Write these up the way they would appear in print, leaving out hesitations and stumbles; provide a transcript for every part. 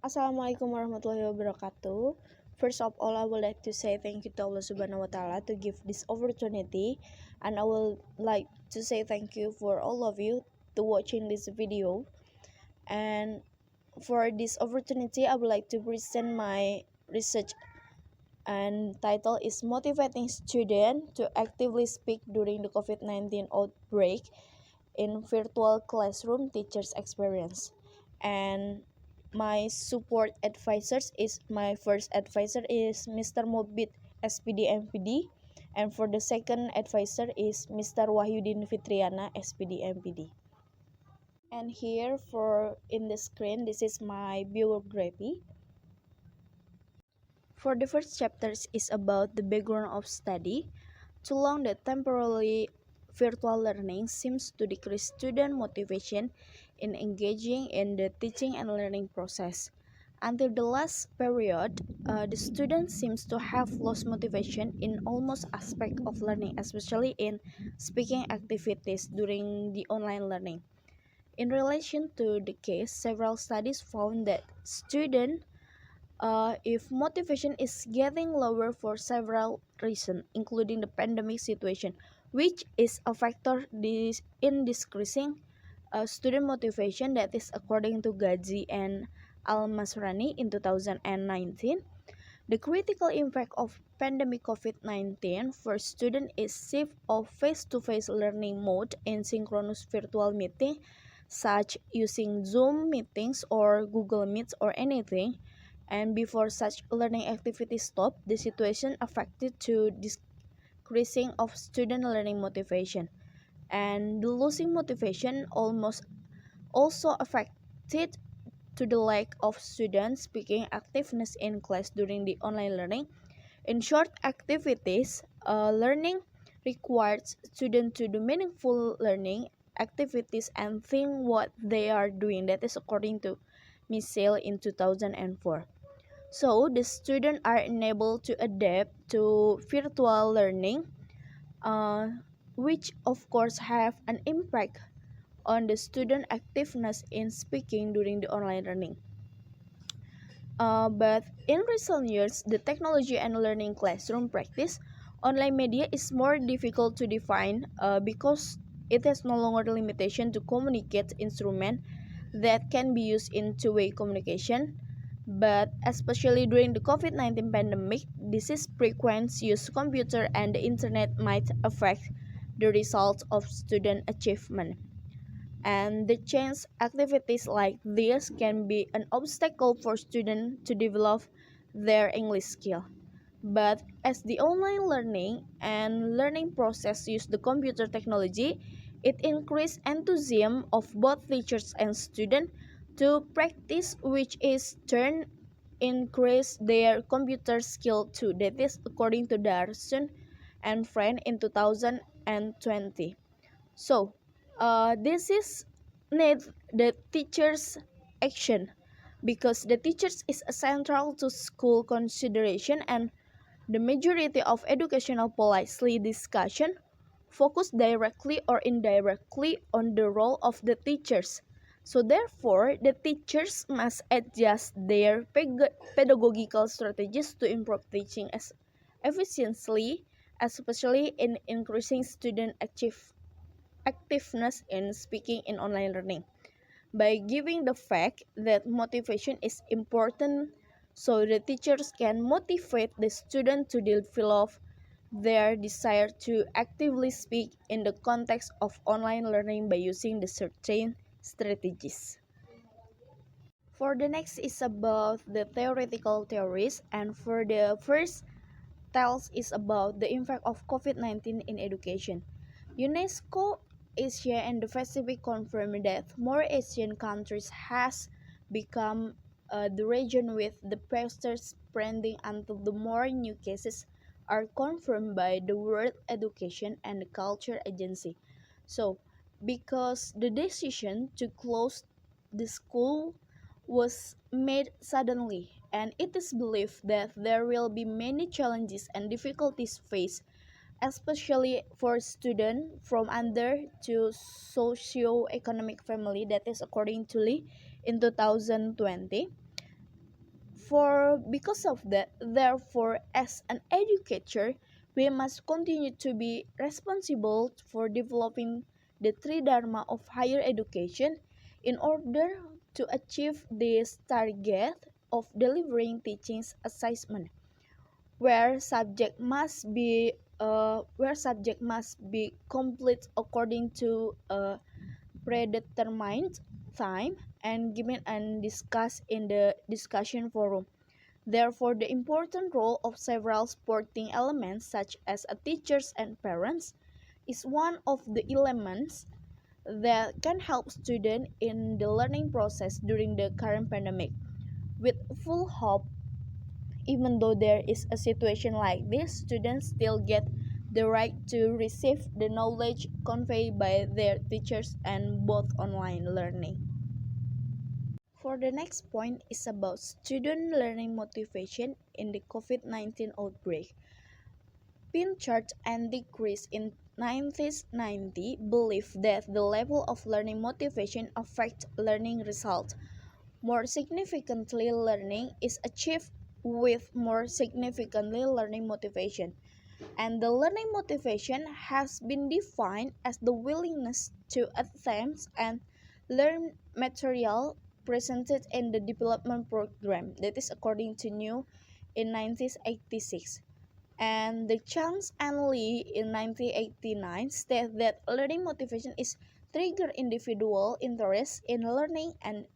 Assalamualaikum warahmatullahi wabarakatuh. First of all, I would like to say thank you to Allah Subhanahu wa Ta'ala to give this opportunity, and I would like to say thank you for all of you to watching this video. And for this opportunity, I would like to present my research, and title is Motivating Students to Actively Speak During the COVID-19 Outbreak in Virtual Classroom Teachers Experience. And my support advisors is my first advisor is Mr. Mobit SPD MPD, and for the second advisor is Mr. Wahyudin Fitriana SPD MPD. And here for in the screen, this is my biography. For the first chapters is about the background of study. Too long that temporarily virtual learning seems to decrease student motivation in engaging in the teaching and learning process. Until the last period, the student seems to have lost motivation in almost aspect of learning, especially in speaking activities during the online learning. In relation to the case, several studies found that students if motivation is getting lower for several reasons, including the pandemic situation, which is a factor in decreasing student motivation, that is according to Gazi and Al-Masrani in 2019. The critical impact of pandemic COVID-19 for students is shift of face-to-face learning mode in synchronous virtual meeting, such using Zoom meetings or Google Meets or anything. And before such learning activities stop, the situation affected to decreasing of student learning motivation. And the losing motivation almost also affected to the lack of students speaking activeness in class during the online learning. In short activities, learning requires students to do meaningful learning activities and think what they are doing. That is according to Michelle in 2004. So the students are enabled to adapt to virtual learning, uh, which of course have an impact on the student activeness in speaking during the online learning. But in recent years, the technology and learning classroom practice, online media is more difficult to define because it has no longer the limitation to communicate instrument that can be used in two-way communication. But especially during the COVID-19 pandemic, this is frequent use computer and the internet might affect the results of student achievement. And the change activities like this can be an obstacle for students to develop their English skill. But as the online learning and learning process use the computer technology, it increased enthusiasm of both teachers and students to practice, which is turn increase their computer skill too. That is according to Darson and Friend in 2020. So, this is need the teacher's action because the teachers is central to school consideration, and the majority of educational policy discussion focus directly or indirectly on the role of the teachers. So therefore, the teachers must adjust their pedagogical strategies to improve teaching as efficiently, especially in increasing student activeness in speaking in online learning by giving the fact that motivation is important so the teachers can motivate the student to develop their desire to actively speak in the context of online learning by using the certain strategies. For the next is about the theoretical theories, and for the first tells is about the impact of COVID-19 in education. UNESCO, Asia and the Pacific confirmed that more Asian countries has become the region with the fastest spreading until the more new cases are confirmed by the World Education and Culture Agency. So, because the decision to close the school was made suddenly, and it is believed that there will be many challenges and difficulties faced, especially for students from under to socio-economic family. That is according to Lee in 2020. Because of that, therefore, as an educator, we must continue to be responsible for developing the three dharma of higher education in order to achieve this target of delivering teachings assessment where subject must be complete according to a predetermined time and given and discussed in the discussion forum. Therefore, the important role of several supporting elements such as teachers and parents is one of the elements that can help students in the learning process during the current pandemic. With full hope, even though there is a situation like this, students still get the right to receive the knowledge conveyed by their teachers and both online learning. For the next point is about student learning motivation in the COVID-19 outbreak. Pinchard and Decrease in 1990 believed that the level of learning motivation affects learning results. More significantly, learning is achieved with more significantly learning motivation. And the learning motivation has been defined as the willingness to attempt and learn material presented in the development program. That is according to New in 1986. And the Chang and Lee in 1989 state that learning motivation is trigger individual interest in learning and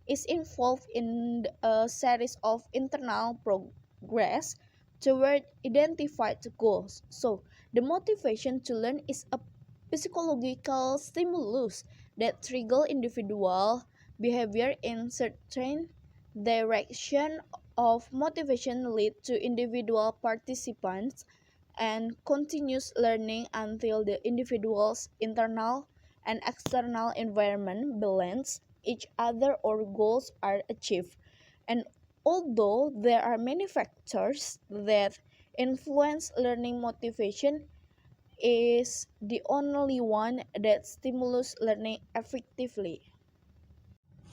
is involved in a series of internal progress toward identified goals. So, the motivation to learn is a psychological stimulus that triggers individual behavior in certain direction of motivation lead to individual participants and continuous learning until the individual's internal and external environment balance each other or goals are achieved. And although there are many factors that influence learning motivation, is the only one that stimulates learning effectively.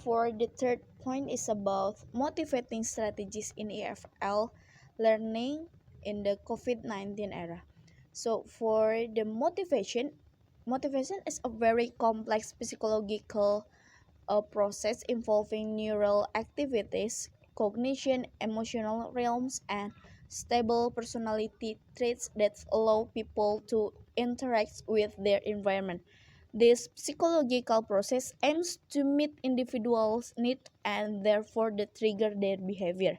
For the third point is about motivating strategies in EFL learning in the COVID-19 era. So for the motivation is a very complex psychological process involving neural activities, cognition, emotional realms, and stable personality traits that allow people to interact with their environment. This psychological process aims to meet individuals' needs and therefore to trigger their behavior.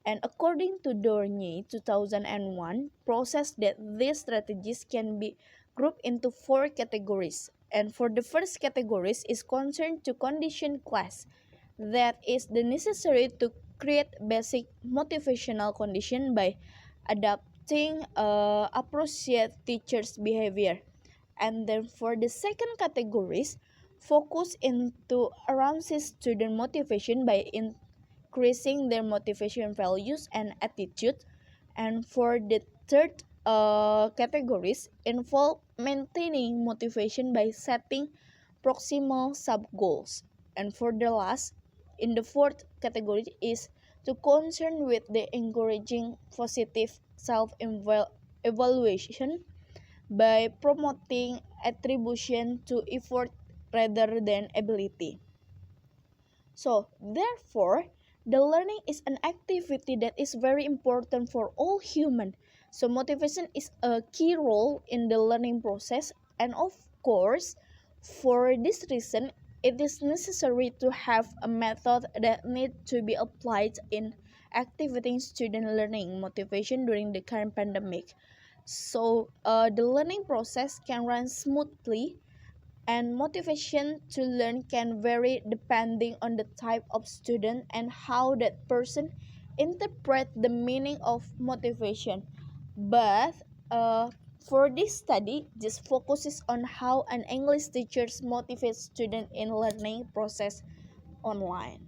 And according to Dornier 2001, process that these strategies can be grouped into four categories. And for the first categories is concerned to condition class, that is the necessary to create basic motivational condition by adapting appropriate teachers' behavior. And then for the second categories, focus into around student motivation by increasing their motivation values and attitude. And for the third categories, involve maintaining motivation by setting proximal sub goals. And for the last, in the fourth category, is to concern with the encouraging positive self evaluation by promoting attribution to effort rather than ability. So, therefore, the learning is an activity that is very important for all human. So, motivation is a key role in the learning process, and of course, for this reason, it is necessary to have a method that need to be applied in activating student learning motivation during the current pandemic. So, the learning process can run smoothly and motivation to learn can vary depending on the type of student and how that person interpret the meaning of motivation. But for this study, just focuses on how an English teacher motivates student in learning process online.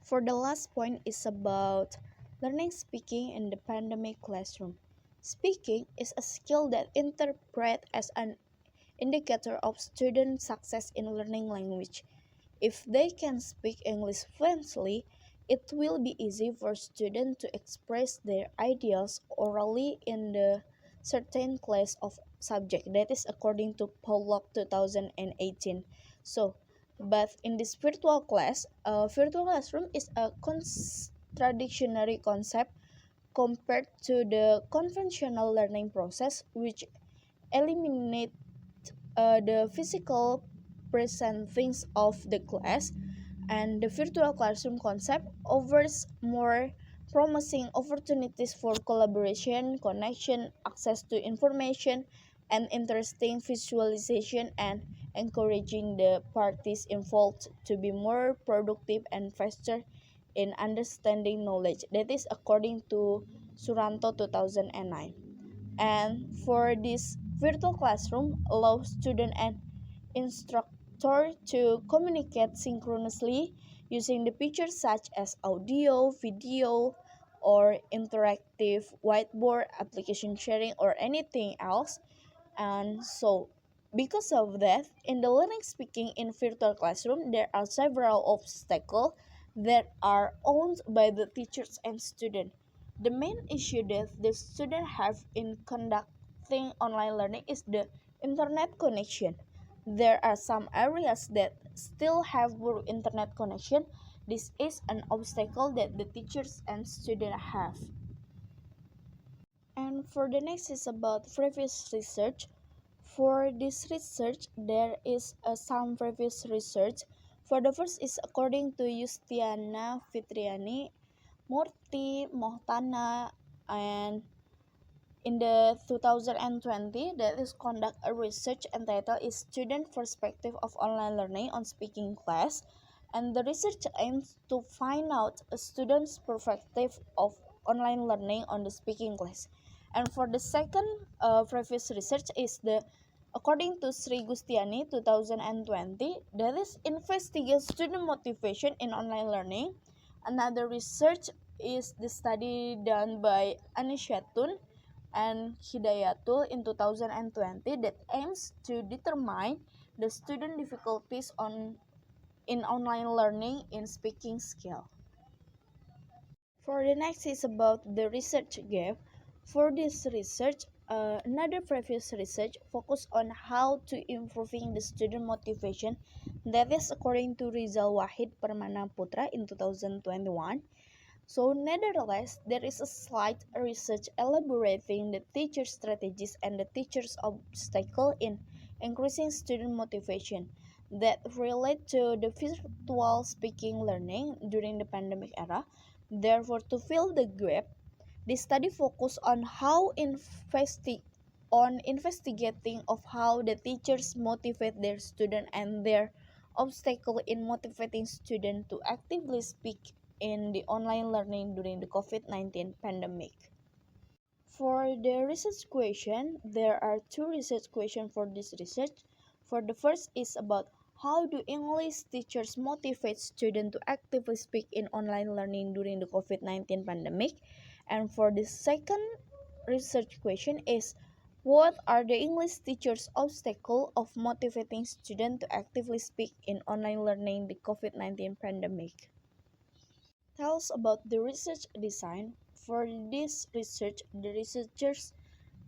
For the last point is about learning speaking in the pandemic classroom. Speaking is a skill that interpret as an indicator of student success in learning language. If they can speak English fluently, It will be easy for students to express their ideas orally in the certain class of subject. That is according to Pollock 2018. So, but in this virtual class, a virtual classroom is a contradictory concept compared to the conventional learning process, which eliminate the physical presentings of the class, and the virtual classroom concept offers more promising opportunities for collaboration, connection, access to information, and interesting visualization, and encouraging the parties involved to be more productive and faster in understanding knowledge. That is according to Suranto 2009. And for this virtual classroom allows student and instructor to communicate synchronously using the features such as audio, video, or interactive whiteboard application sharing or anything else. And so, because of that, in the learning speaking in virtual classroom, there are several obstacles that are owned by the teachers and students. The main issue that the students have in conducting online learning is the internet connection. There are some areas that still have poor internet connection. This is an obstacle that the teachers and students have. And for the next is about previous research. For this research, there is some previous research. For the first is according to Yustiana Fitriani, Murti Mohtana, and in the 2020, that is conduct a research entitled is Student Perspective of Online Learning on Speaking Class, and the research aims to find out a student's perspective of online learning on the speaking class. And for the second previous research is the according to Sri Gustiani 2020, that is investigate student motivation in online learning. Another research is the study done by Anishatun and Hidayatul in 2020 that aims to determine the student difficulties in online learning in speaking skill. For the next is about the research gap. For this research, another previous research focused on how to improving the student motivation. That is according to Rizal Wahid Permana Putra in 2021. So, nevertheless, there is a slight research elaborating the teacher strategies and the teacher's obstacle in increasing student motivation that relate to the virtual speaking learning during the pandemic era. Therefore, to fill the gap, the study focused on on investigating of how the teachers motivate their student and their obstacle in motivating students to actively speak in the online learning during the COVID-19 pandemic. For the research question, there are two research questions for this research. For the first is about how do English teachers motivate students to actively speak in online learning during the COVID-19 pandemic? And for the second research question is what are the English teachers' obstacles of motivating students to actively speak in online learning the COVID-19 pandemic? Tells about the research design. For this research, the researchers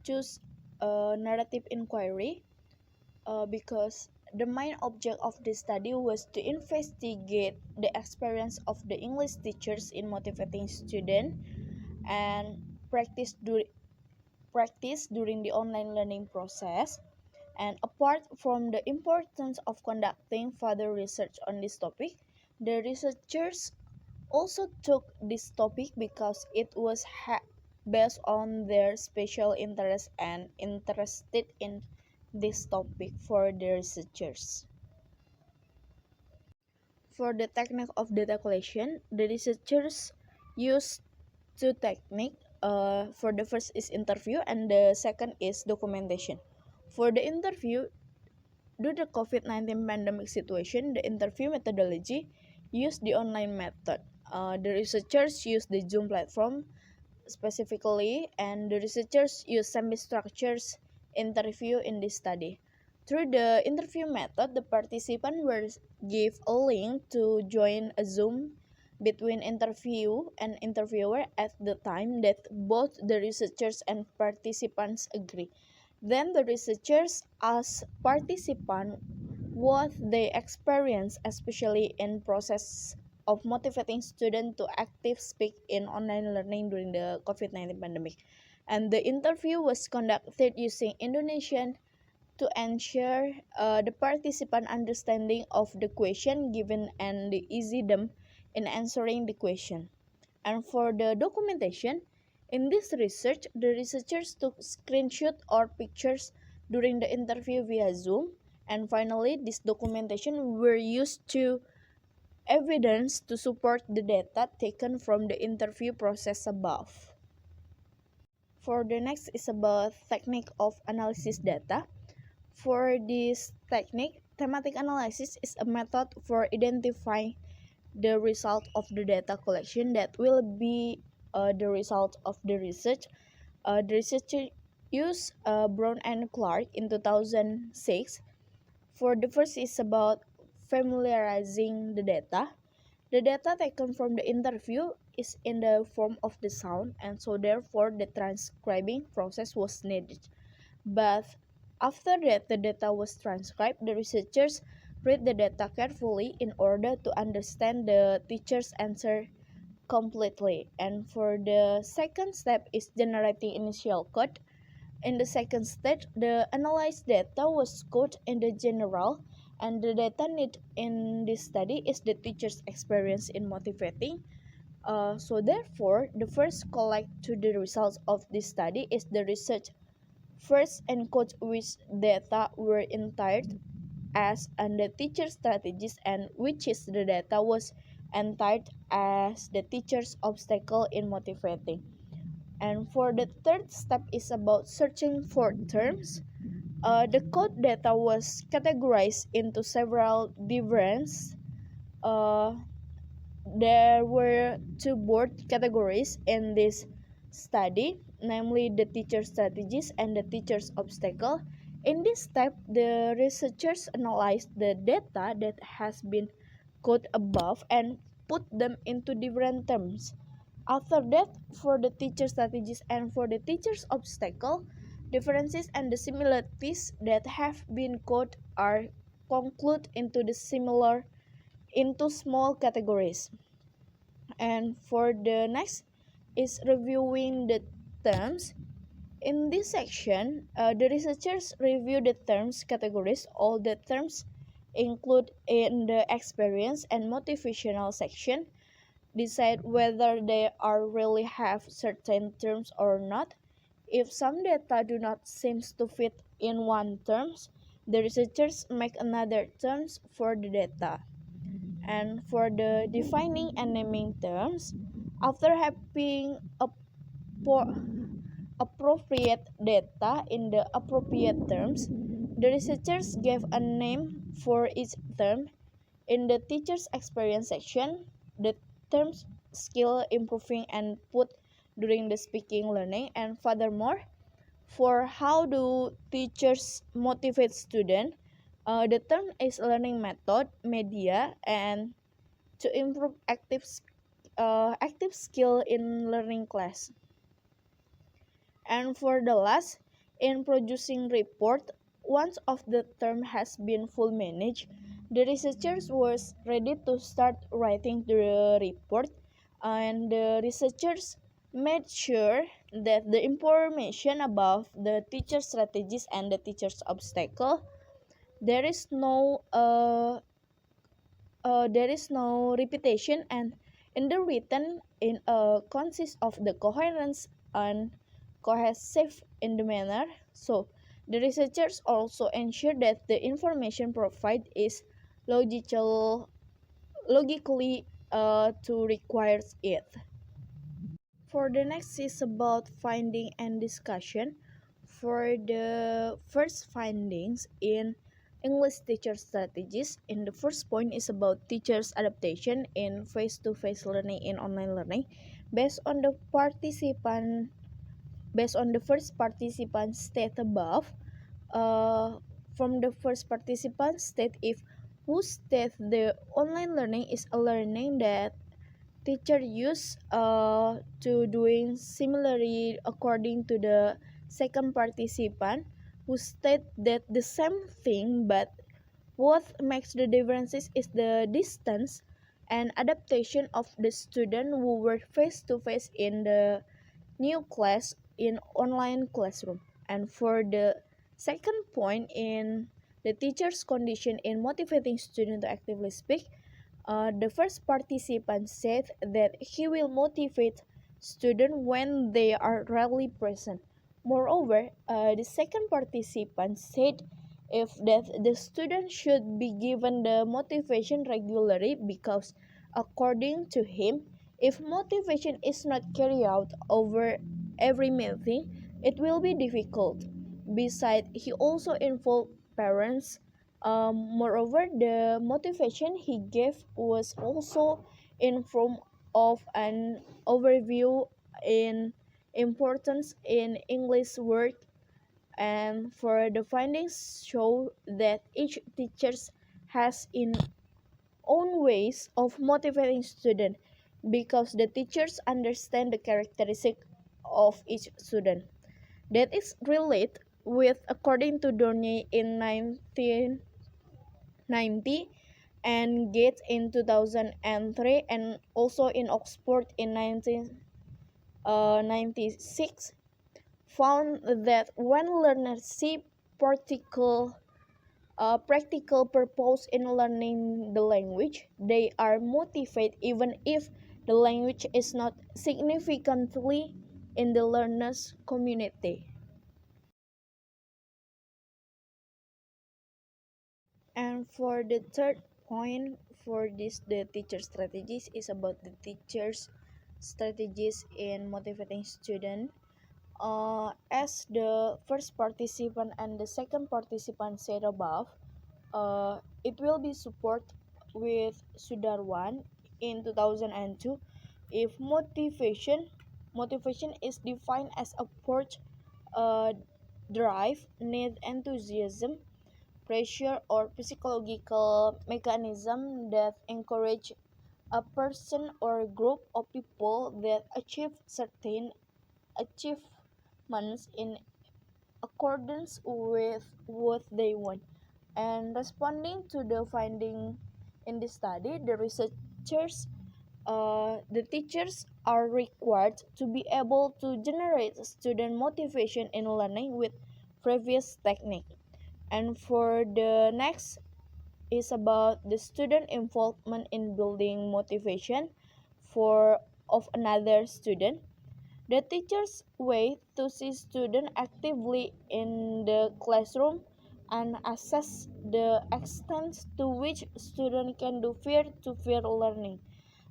choose a narrative inquiry because the main object of this study was to investigate the experience of the English teachers in motivating students and practice during the online learning process. And apart from the importance of conducting further research on this topic, the researchers also took this topic because it was based on their special interest and interested in this topic for the researchers. For the technique of data collection, the researchers used two techniques. For the first is interview and the second is documentation. For the interview, due to the COVID-19 pandemic situation, the interview methodology used the online method. The researchers used the Zoom platform specifically, and the researchers used semi-structured interview in this study. Through the interview method, the participants were given a link to join a Zoom between interview and interviewer at the time that both the researchers and participants agree. Then the researchers ask participants what they experience, especially in process of motivating students to active speak in online learning during the COVID-19 pandemic. And the interview was conducted using Indonesian to ensure the participant understanding of the question given and the easy them in answering the question. And for the documentation, in this research, the researchers took screenshots or pictures during the interview via Zoom. And finally, this documentation were used to evidence to support the data taken from the interview process above. For the next is about technique of analysis data. For this technique, thematic analysis is a method for identifying the result of the data collection that will be the result of the research. The researcher used Brown and Clark in 2006. For the first is about familiarizing the data. The data taken from the interview is in the form of the sound, and so therefore the transcribing process was needed. But after that the data was transcribed, the researchers read the data carefully in order to understand the teacher's answer completely. And for the second step is generating initial code. In the second stage, the analyzed data was coded in the general, and the data need in this study is the teacher's experience in motivating. So therefore, the first collect to the results of this study is the research first encode which data were entered as and the teacher strategies and which is the data was entered as the teacher's obstacle in motivating. And for the third step is about searching for terms. The code data was categorized into several different. Uh, there were two broad categories in this study, namely the teacher strategies and the teacher's obstacle. In this step, the researchers analyzed the data that has been coded above and put them into different terms. After that, for the teacher strategies and for the teacher's obstacle, differences and the similarities that have been coded are concluded into small categories. And for the next is reviewing the terms. In this section, the researchers review the terms categories. All the terms include in the experience and motivational section, decide whether they are really have certain terms or not. If some data do not seem to fit in one terms, the researchers make another terms for the data. And for the defining and naming terms, after having appropriate data in the appropriate terms, the researchers gave a name for each term. In the teacher's experience section, the terms skill improving and put during the speaking learning. And furthermore, for how do teachers motivate students, the term is learning method, media, and to improve active skill in learning class. And for the last, in producing report, once of the term has been full managed, the researchers was ready to start writing the report, and the researchers made sure that the information above the teacher strategies and the teacher's obstacle, there is no repetition, and in the written in consists of the coherence and cohesive in the manner. So the researchers also ensure that the information provided is logically to requires it. For the next is about finding and discussion. For the first findings in English teacher strategies, in the first point is about teachers' adaptation in face-to-face learning in online learning, based on the first participant state above. From the first participant state, if who state the online learning is a learning that teacher use to doing similarly according to the second participant who state that the same thing, but what makes the differences is the distance and adaptation of the student who were face to face in the new class in online classroom. And for the second point in the teacher's condition in motivating student to actively speak, the first participant said that he will motivate students when they are rarely present. Moreover, the second participant said if that the student should be given the motivation regularly because according to him, if motivation is not carried out over every meeting, it will be difficult. Besides, he also involved parents. Moreover, the motivation he gave was also in form of an overview in importance in English word, and for the findings show that each teacher has in own ways of motivating student because the teachers understand the characteristic of each student. That is related with according to Dorney in 1990 and Gates in 2003 and also in Oxford in 1996 found that when learners see practical purpose in learning the language, they are motivated even if the language is not significantly in the learners community. And for the third point for this, the teacher strategies is about the teachers strategies in motivating student. As the first participant and the second participant said above, it will be support with Sudarwan in 2002. If motivation is defined as a purge, drive, need, enthusiasm, pressure, or psychological mechanism that encourage a person or group of people that achieve certain achievements in accordance with what they want. And responding to the finding in the study, the researchers, the teachers are required to be able to generate student motivation in learning with previous technique. And for the next is about the student involvement in building motivation for of another student. The teacher's way to see students actively in the classroom and assess the extent to which students can do peer-to-peer learning.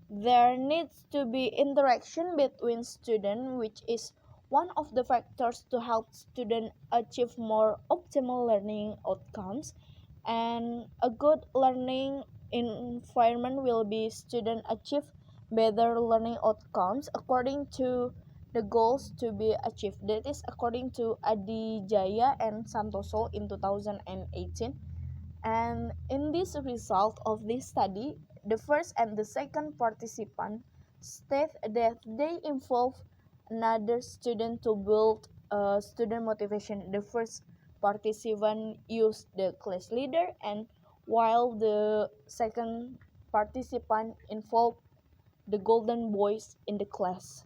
There needs to be interaction between students, which is one of the factors to help students achieve more optimal learning outcomes. And a good learning environment will be student achieve better learning outcomes according to the goals to be achieved. That is according to Adi Jaya and Santoso in 2018. And in this result of this study, the first and the second participant state that they involve another student to build student motivation. The first participant used the class leader, and while the second participant involved the golden boys in the class.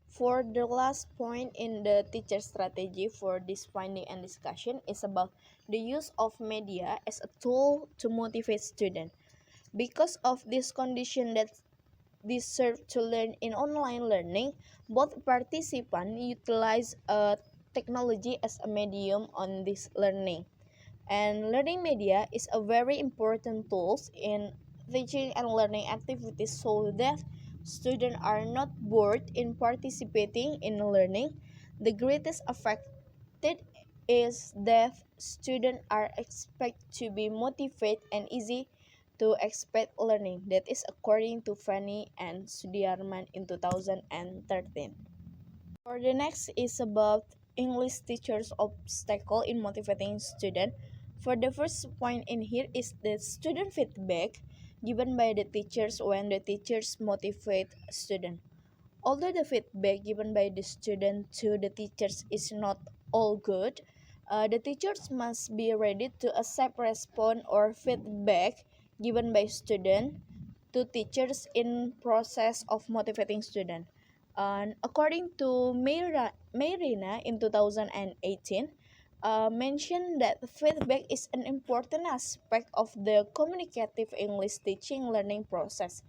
For the last point in the teacher strategy for this finding and discussion is about the use of media as a tool to motivate students. Because of this condition that they serve to learn in online learning, both participants utilize technology as a medium on this learning. And learning media is a very important tool in teaching and learning activities so that students are not bored in participating in learning. The greatest affected is that students are expected to be motivated and easy to expect learning. That is according to Fanny and Sudiarman in 2013. For the next is about English teachers' obstacle in motivating students. For the first point in here is the student feedback. given by the teachers when the teachers motivate students. Although the feedback given by the student to the teachers is not all good, the teachers must be ready to accept response or feedback given by student to teachers in process of motivating student. And according to Mayrina in 2018, mentioned that feedback is an important aspect of the communicative English teaching learning process.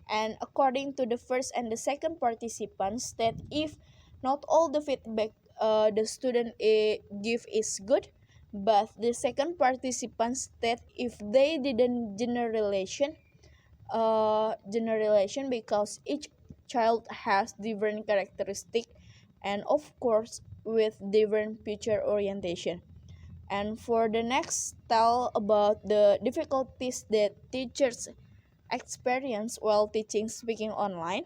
And according to the first and the second participants, that if not all the feedback the student give is good, but the second participants that if they didn't generalization because each child has different characteristic and of course with different future orientation. And for the next, tell about the difficulties that teachers experience while teaching speaking online.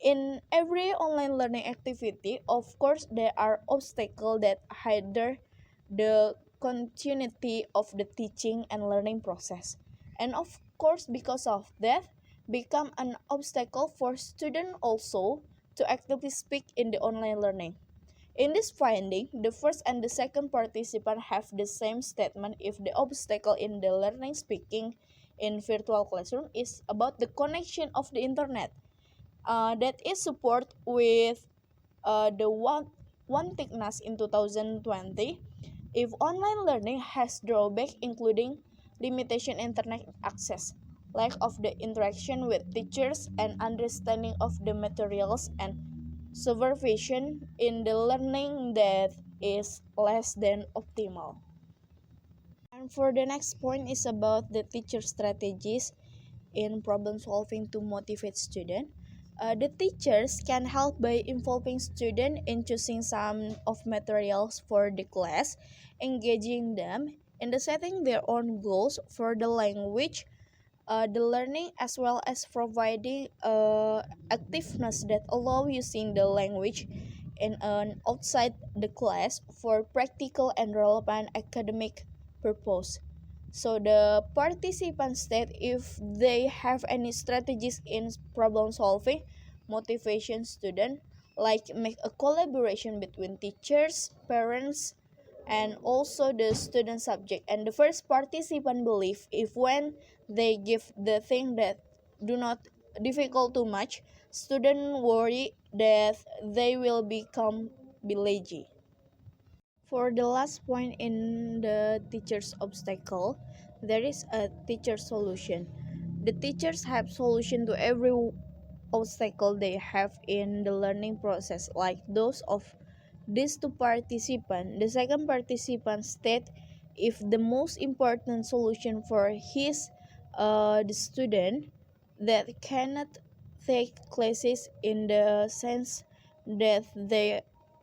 In every online learning activity, of course, there are obstacles that hinder the continuity of the teaching and learning process. And of course, because of that, become an obstacle for students also to actively speak in the online learning. In this finding, the first and the second participant have the same statement if the obstacle in the learning speaking in virtual classroom is about the connection of the internet that is support with the one thickness in 2020. If online learning has drawback including limitation internet access, lack of the interaction with teachers and understanding of the materials and supervision in the learning that is less than optimal. And for the next point is about the teacher strategies in problem solving to motivate students. The teachers can help by involving students in choosing some of materials for the class, engaging them in the setting their own goals for the language, the learning, as well as providing activeness that allow using the language in an outside the class for practical and relevant academic purpose. So the participants state if they have any strategies in problem solving, motivation student, like make a collaboration between teachers, parents, and also the student subject. And the first participant believe if when they give the thing that do not difficult too much, student worry that they will be lazy. For the last point in the teacher's obstacle, there is a teacher solution. The teachers have solution to every obstacle they have in the learning process, like those of these two participants. The second participant state if the most important solution for his the student that cannot take classes in the sense that they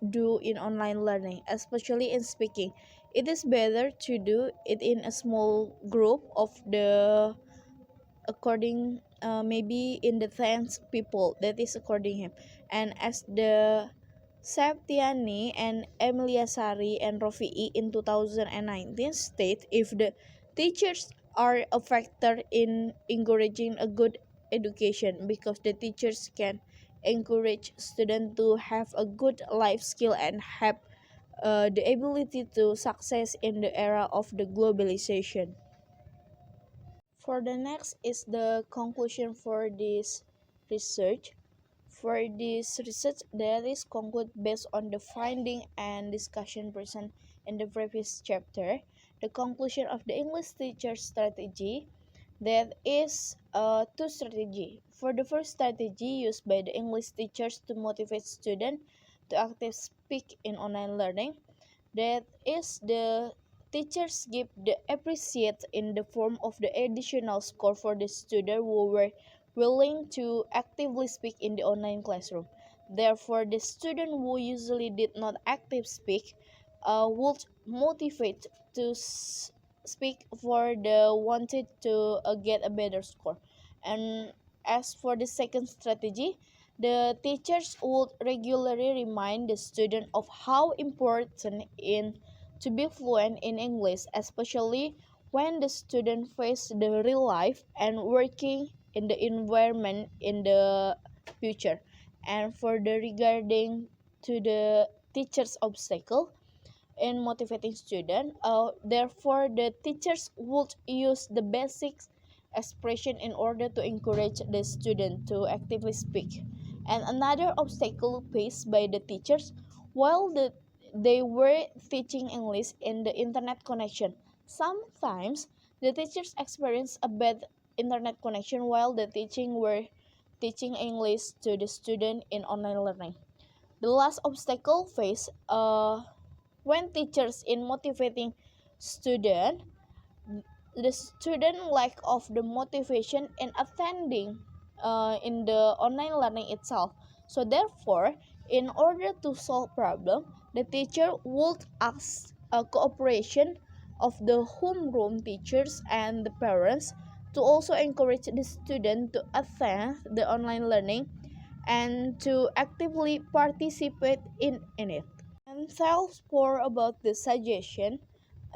do in online learning, especially in speaking. It is better to do it in a small group of the according maybe in the 10 people that is according him. And as the Septiani and Emilia Sari and Rofi'i in 2019 state if the teachers are a factor in encouraging a good education because the teachers can encourage students to have a good life skill and have the ability to success in the era of the globalization. For the next is the conclusion for this research. For this research, that is conclude based on the finding and discussion present in the previous chapter. The conclusion of the English teacher strategy that is two strategy. For the first strategy used by the English teachers to motivate students to active speak in online learning, that is the teachers give the appreciate in the form of the additional score for the student who were willing to actively speak in the online classroom. Therefore, the student who usually did not active speak would motivate to speak for the wanted to get a better score. And as for the second strategy, the teachers would regularly remind the student of how important in to be fluent in English, especially when the student face the real life and working in the environment in the future. And for the regarding to the teacher's obstacle in motivating student, therefore the teachers would use the basic expression in order to encourage the student to actively speak. And another obstacle faced by the teachers while they were teaching English in the internet connection. Sometimes the teachers experience a bad internet connection while the teaching English to the student in online learning. The last obstacle faced when teachers in motivating student, the student lack of the motivation in attending in the online learning itself. So therefore, in order to solve problem, the teacher would ask a cooperation of the homeroom teachers and the parents to also encourage the student to attend the online learning and to actively participate in it. And thanks for about the suggestion.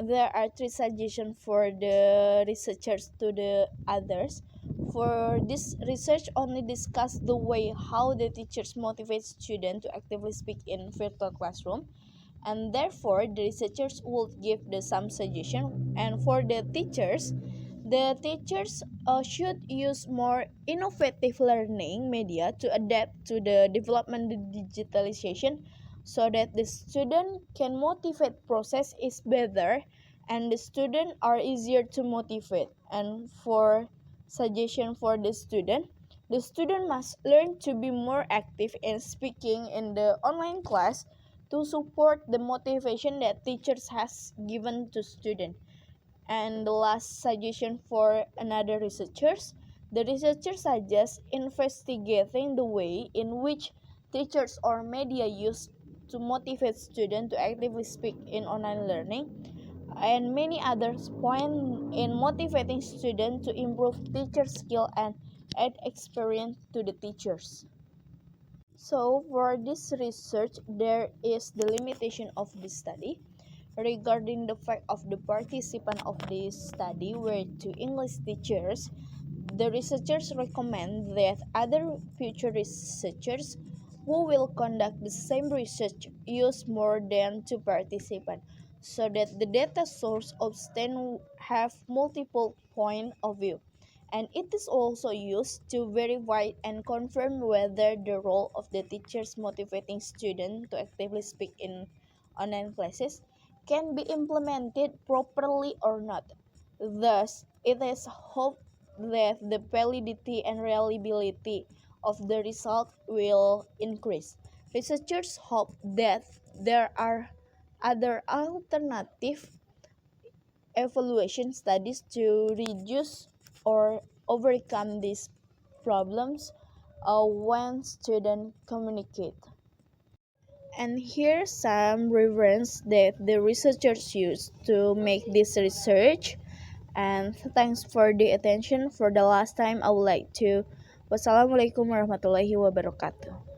There are three suggestions for the researchers to the others. For this research only discuss the way how the teachers motivate students to actively speak in virtual classroom, and therefore the researchers would give the some suggestion. And for the teachers should use more innovative learning media to adapt to the development of digitalization so that the student can motivate process is better and the student are easier to motivate. And for suggestion for the student must learn to be more active in speaking in the online class to support the motivation that teachers has given to student. And the last suggestion for another researchers, the researcher suggests investigating the way in which teachers or media use to motivate students to actively speak in online learning, and many others point in motivating students to improve teacher skill and add experience to the teachers. So for this research, there is the limitation of this study. Regarding the fact of the participant of this study were two English teachers, the researchers recommend that other future researchers who will conduct the same research use more than two participants so that the data source obtained have multiple point of view, and it is also used to verify and confirm whether the role of the teachers motivating students to actively speak in online classes can be implemented properly or not. Thus, it is hoped that the validity and reliability of the result will increase. Researchers hope that there are other alternative evaluation studies to reduce or overcome these problems when students communicate. And here some reference that the researchers used to make this research. And thanks for the attention. For the last time, I would like to wassalamualaikum warahmatullahi wabarakatuh.